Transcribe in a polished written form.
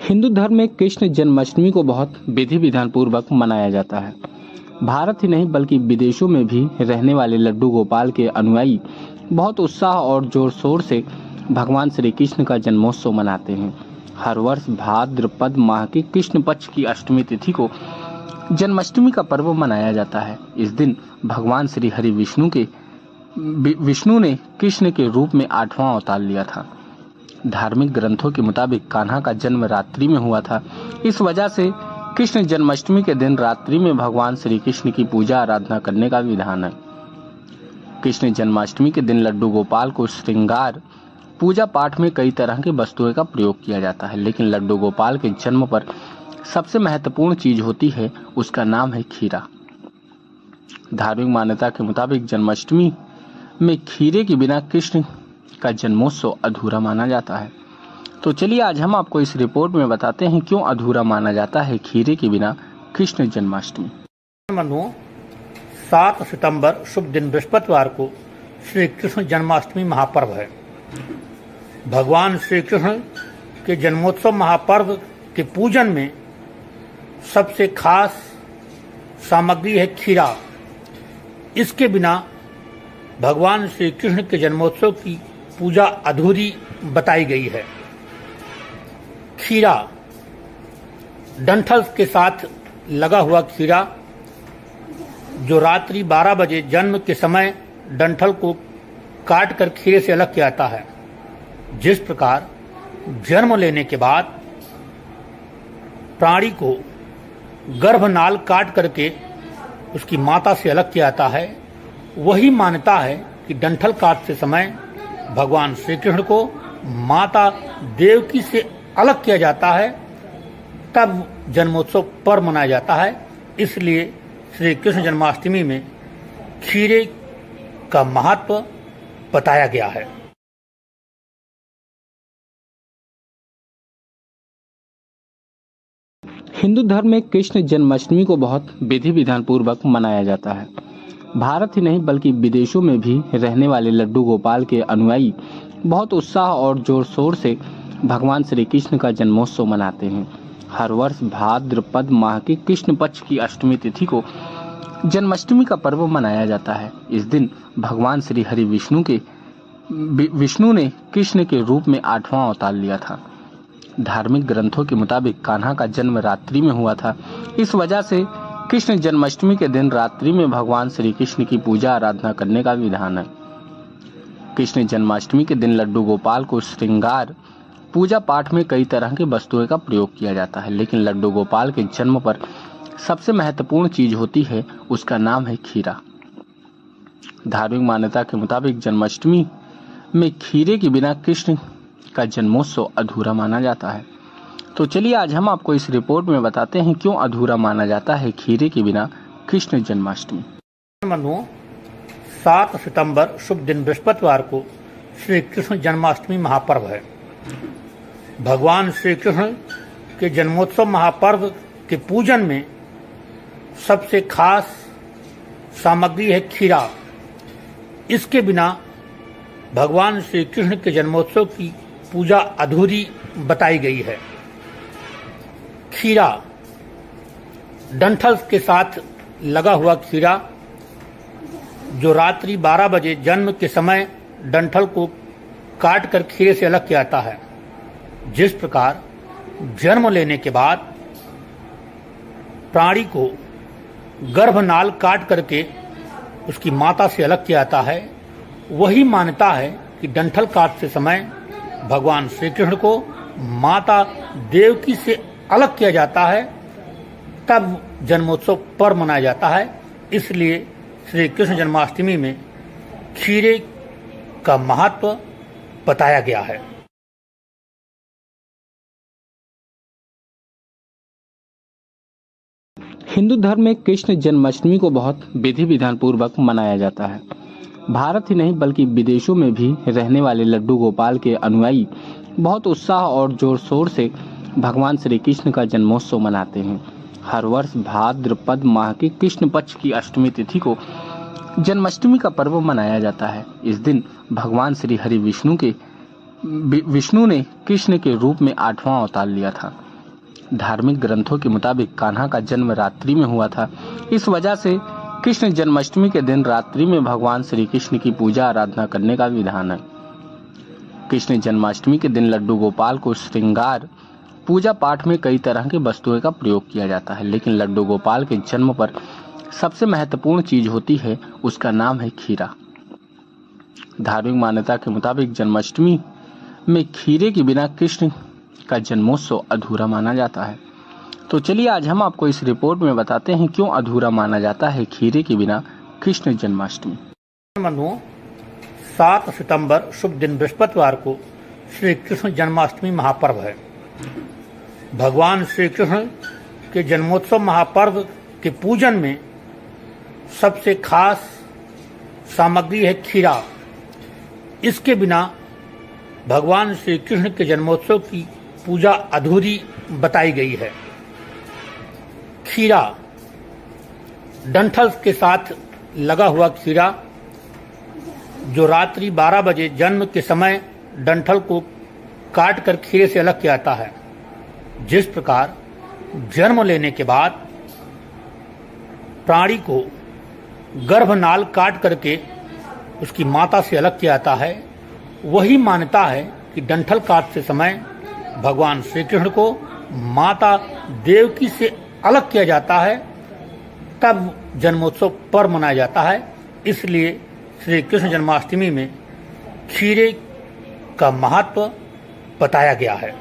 हिंदू धर्म में कृष्ण जन्माष्टमी को बहुत विधि विधान पूर्वक मनाया जाता है। भारत ही नहीं बल्कि विदेशों में भी रहने वाले लड्डू गोपाल के अनुयायी बहुत उत्साह और जोर शोर से भगवान श्री कृष्ण का जन्मोत्सव मनाते हैं। हर वर्ष भाद्रपद माह की कृष्ण पक्ष की अष्टमी तिथि को जन्माष्टमी का पर्व मनाया जाता है। इस दिन भगवान श्री हरि विष्णु ने कृष्ण के रूप में 8वां अवतार लिया था। धार्मिक ग्रंथों के मुताबिक कान्हा का जन्म रात्रि में हुआ था। इस वजह से कृष्ण जन्माष्टमी के दिन रात्रि में भगवान श्री कृष्ण की पूजा आराधना करने का विधान है। कृष्ण जन्माष्टमी के दिन लड्डू गोपाल को श्रृंगार पूजा पाठ में कई तरह की वस्तुओं का प्रयोग किया जाता है, लेकिन लड्डू गोपाल के जन्म पर सबसे महत्वपूर्ण चीज होती है, उसका नाम है खीरा। धार्मिक मान्यता के मुताबिक जन्माष्टमी में खीरे के बिना कृष्ण का जन्मोत्सव अधूरा माना जाता है। तो चलिए आज हम आपको इस रिपोर्ट में बताते हैं क्यों अधूरा माना जाता है खीरे के बिना कृष्ण जन्माष्टमी। 7 सितंबर शुभ दिन बृहस्पतिवार को श्री कृष्ण जन्माष्टमी महापर्व है। भगवान श्री कृष्ण के जन्मोत्सव महापर्व के पूजन में सबसे खास सामग्री है खीरा। इसके बिना भगवान श्री कृष्ण के जन्मोत्सव की पूजा अधूरी बताई गई है। खीरा डंठल के साथ लगा हुआ खीरा जो रात्रि 12 बजे जन्म के समय डंठल को काट कर खीरे से अलग किया जाता है। जिस प्रकार जन्म लेने के बाद प्राणी को गर्भनाल काट करके उसकी माता से अलग किया जाता है, वही मान्यता है कि डंठल काटते समय भगवान श्री कृष्ण को माता देवकी से अलग किया जाता है, तब जन्मोत्सव पर्व मनाया जाता है। इसलिए श्री कृष्ण जन्माष्टमी में खीरे का महत्व बताया गया है। हिंदू धर्म में कृष्ण जन्माष्टमी को बहुत विधि विधान पूर्वक मनाया जाता है। भारत ही नहीं बल्कि विदेशों में भी रहने वाले लड्डू गोपाल के अनुयायी बहुत उत्साह और जोर शोर से भगवान श्री कृष्ण का जन्मोत्सव मनाते हैं। हर वर्ष भाद्रपद माह की कृष्ण पक्ष की अष्टमी तिथि को जन्माष्टमी का पर्व मनाया जाता है। इस दिन भगवान श्री हरि विष्णु ने कृष्ण के रूप में 8वां अवतार लिया था। धार्मिक ग्रंथों के मुताबिक कान्हा का जन्म रात्रि में हुआ था। इस वजह से कृष्ण जन्माष्टमी के दिन रात्रि में भगवान श्री कृष्ण की पूजा आराधना करने का विधान है। कृष्ण जन्माष्टमी के दिन लड्डू गोपाल को श्रृंगार पूजा पाठ में कई तरह की वस्तुओं का प्रयोग किया जाता है, लेकिन लड्डू गोपाल के जन्म पर सबसे महत्वपूर्ण चीज होती है, उसका नाम है खीरा। धार्मिक मान्यता के मुताबिक जन्माष्टमी में खीरे के बिना कृष्ण का जन्मोत्सव अधूरा माना जाता है। तो चलिए आज हम आपको इस रिपोर्ट में बताते हैं क्यों अधूरा माना जाता है खीरे के बिना कृष्ण जन्माष्टमी। 7 सितंबर शुभ दिन बृहस्पतिवार को श्री कृष्ण जन्माष्टमी महापर्व है। भगवान श्री कृष्ण के जन्मोत्सव महापर्व के पूजन में सबसे खास सामग्री है खीरा। इसके बिना भगवान श्री कृष्ण के जन्मोत्सव की पूजा अधूरी बताई गई है। खीरा डंठल के साथ लगा हुआ खीरा जो रात्रि 12 बजे जन्म के समय डंठल को काट कर खीरे से अलग किया जाता है। जिस प्रकार जन्म लेने के बाद प्राणी को गर्भनाल काट करके उसकी माता से अलग किया जाता है, वही मान्यता है कि डंठल काटते समय भगवान श्री कृष्ण को माता देवकी से अलग किया जाता है, तब जन्मोत्सव पर्व मनाया जाता है। इसलिए श्री कृष्ण जन्माष्टमी में खीरे का महत्व बताया गया है। हिंदू धर्म में कृष्ण जन्माष्टमी को बहुत विधि विधान पूर्वक मनाया जाता है। भारत ही नहीं बल्कि विदेशों में भी रहने वाले लड्डू गोपाल के अनुयायी बहुत उत्साह और जोर शोर से भगवान श्री कृष्ण का जन्मोत्सव मनाते हैं। हर वर्ष भाद्रपद माह की कृष्ण पक्ष की अष्टमी तिथि को जन्माष्टमी का पर्व मनाया जाता है। इस दिन भगवान श्री हरि विष्णु ने कृष्ण के रूप में 8वां अवतार लिया था। धार्मिक ग्रंथों के मुताबिक कान्हा का जन्म रात्रि में हुआ था। इस वजह से कृष्ण जन्माष्टमी के दिन रात्रि में भगवान श्री कृष्ण की पूजा आराधना करने का विधान है। कृष्ण जन्माष्टमी के दिन लड्डू गोपाल को श्रृंगार पूजा पाठ में कई तरह की वस्तुओं का प्रयोग किया जाता है, लेकिन लड्डू गोपाल के जन्म पर सबसे महत्वपूर्ण चीज होती है, उसका नाम है खीरा। धार्मिक मान्यता के मुताबिक जन्माष्टमी में खीरे के बिना कृष्ण का जन्मोत्सव अधूरा माना जाता है। तो चलिए आज हम आपको इस रिपोर्ट में बताते हैं क्यों अधूरा माना जाता है खीरे के बिना कृष्ण जन्माष्टमी। 7 सितंबर शुभ दिन बृहस्पतिवार को श्री कृष्ण जन्माष्टमी महापर्व है। भगवान श्री कृष्ण के जन्मोत्सव महापर्व के पूजन में सबसे खास सामग्री है खीरा। इसके बिना भगवान श्री कृष्ण के जन्मोत्सव की पूजा अधूरी बताई गई है। खीरा, डंठल के साथ लगा हुआ खीरा जो रात्रि 12 बजे जन्म के समय डंठल को काट कर खीरे से अलग किया जाता है। जिस प्रकार जन्म लेने के बाद प्राणी को गर्भनाल काट करके उसकी माता से अलग किया जाता है, वही मान्यता है कि डंठल काटते समय भगवान श्री कृष्ण को माता देवकी से अलग किया जाता है, तब जन्मोत्सव पर्व मनाया जाता है। इसलिए श्री कृष्ण जन्माष्टमी में खीरे का महत्व बताया गया है।